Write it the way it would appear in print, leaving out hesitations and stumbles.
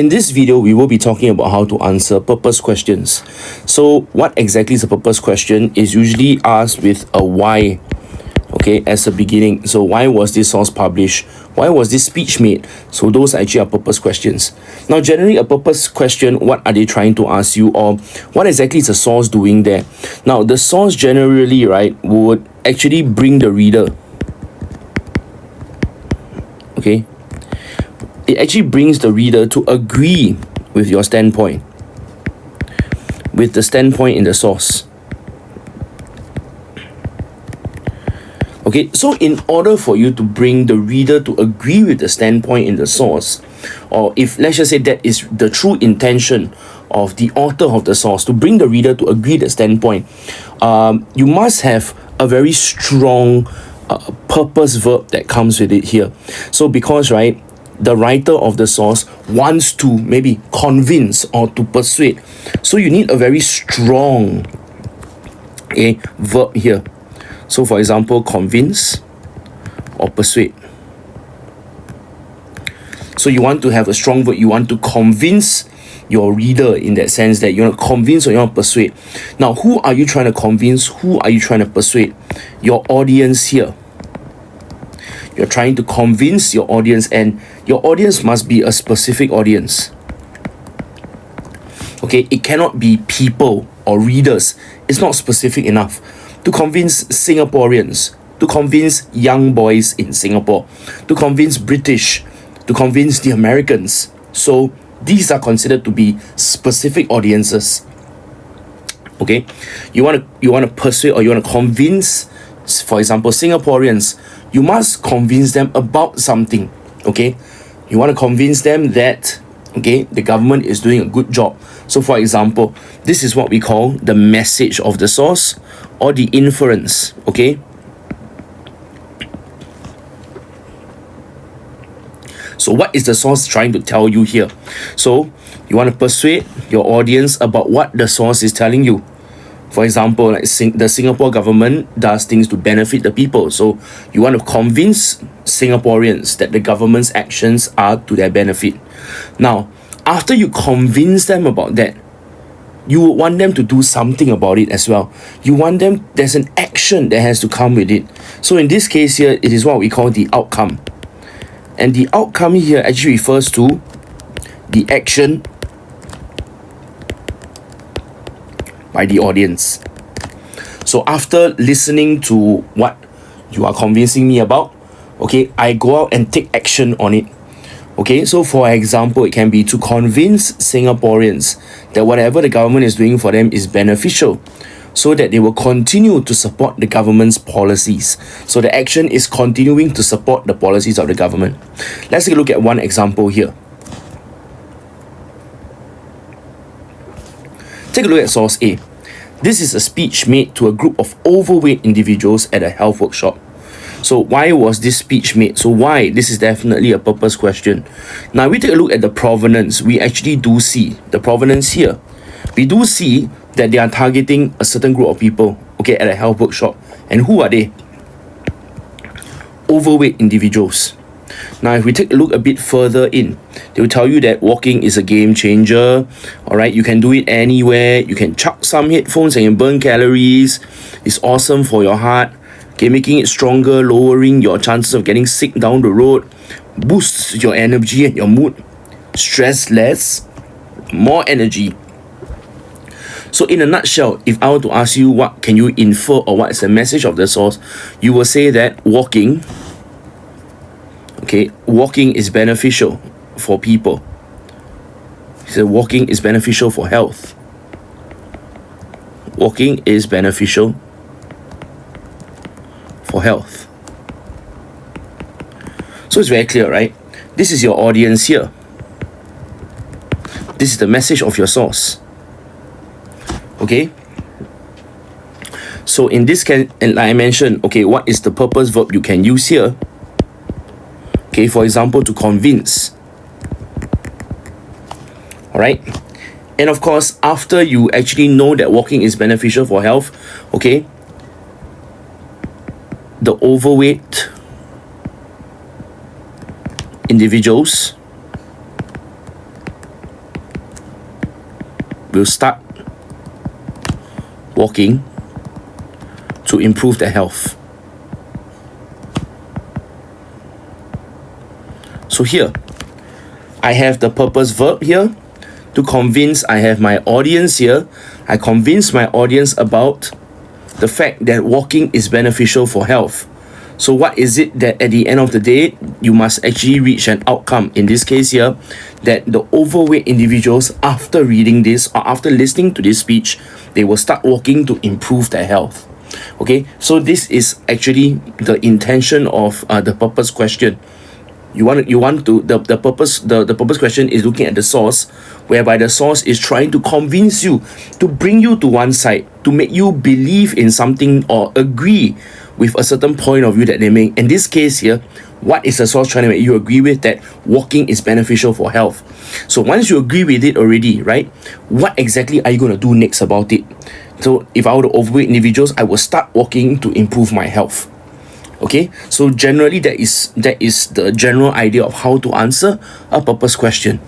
In this video, we will be talking about how to answer purpose questions. So what exactly is a purpose question is usually asked with a why, okay, as a beginning. So why was this source published? Why was this speech made? So those actually are purpose questions. Now, generally a purpose question, what are they trying to ask you, or what exactly is the source doing there? Now, the source generally, right, would actually bring the reader, okay, it actually brings the reader to agree with your standpoint, with the standpoint in the source. Okay, so in order for you to bring the reader to agree with the standpoint in the source, or if let's just say that is the true intention of the author of the source, to bring the reader to agree the standpoint, you must have a very strong purpose verb that comes with it here. So because, right, the writer of the source wants to maybe convince or to persuade, so you need a very strong verb here. So for example, convince or persuade. So you want to have a strong verb. You want to convince your reader in that sense, that you want to convince or you want to persuade. Now, who are you trying to convince? Who are you trying to persuade? Your audience here. You're trying to convince your audience, and your audience must be a specific audience. Okay, it cannot be people or readers. It's not specific enough. To convince Singaporeans, to convince young boys in Singapore, to convince British, to convince the Americans. So these are considered to be specific audiences. Okay, you want to persuade or you want to convince, for example, Singaporeans. You must convince them about something. Okay, you want to convince them that, okay, the government is doing a good job. So for example, this is what we call the message of the source, or the inference. Okay, so what is the source trying to tell you here? So you want to persuade your audience about what the source is telling you. For example, like the Singapore government does things to benefit the people. So you want to convince Singaporeans that the government's actions are to their benefit. Now, after you convince them about that, you would want them to do something about it as well. You want them, there's an action that has to come with it. So in this case here, it is what we call the outcome. And the outcome here actually refers to the action by the audience. So after listening to what you are convincing me about, okay, I go out and take action on it. Okay, so for example, it can be to convince Singaporeans that whatever the government is doing for them is beneficial, so that they will continue to support the government's policies. So the action is continuing to support the policies of the government. Let's take a look at one example here. Take a look at source A. This is a speech made to a group of overweight individuals at a health workshop. So why was this speech made? So why? This is definitely a purpose question. Now we take a look at the provenance. We actually do see the provenance here. We do see that they are targeting a certain group of people, okay, at a health workshop. And who are they? Overweight individuals. Now, if we take a look a bit further in, they will tell you that walking is a game changer. All right, you can do it anywhere. You can chuck some headphones and you burn calories. It's awesome for your heart. Okay, making it stronger, lowering your chances of getting sick down the road, boosts your energy and your mood, stress less, more energy. So in a nutshell, if I were to ask you what can you infer or what is the message of the source, you will say that walking is beneficial for people. So walking is beneficial for health. Walking is beneficial for health. So it's very clear, right? This is your audience here. This is the message of your source. Okay? So in this and like I mentioned, okay, what is the purpose verb you can use here? Okay, for example, to convince. Alright? And of course, after you actually know that walking is beneficial for health, okay, the overweight individuals will start walking to improve their health. So here, I have the purpose verb here to convince. I have my audience here. I convince my audience about the fact that walking is beneficial for health. So what is it that at the end of the day, you must actually reach an outcome? In this case here, that the overweight individuals, after reading this or after listening to this speech, they will start walking to improve their health. Okay, so this is actually the intention of the purpose question. The purpose question is looking at the source, whereby the source is trying to convince you, to bring you to one side, to make you believe in something or agree with a certain point of view that they make. In this case here, what is the source trying to make you agree with? That walking is beneficial for health. So once you agree with it already, right, what exactly are you going to do next about it? So if I were to overweight individuals, I will start walking to improve my health. Okay, so generally that is the general idea of how to answer a purpose question.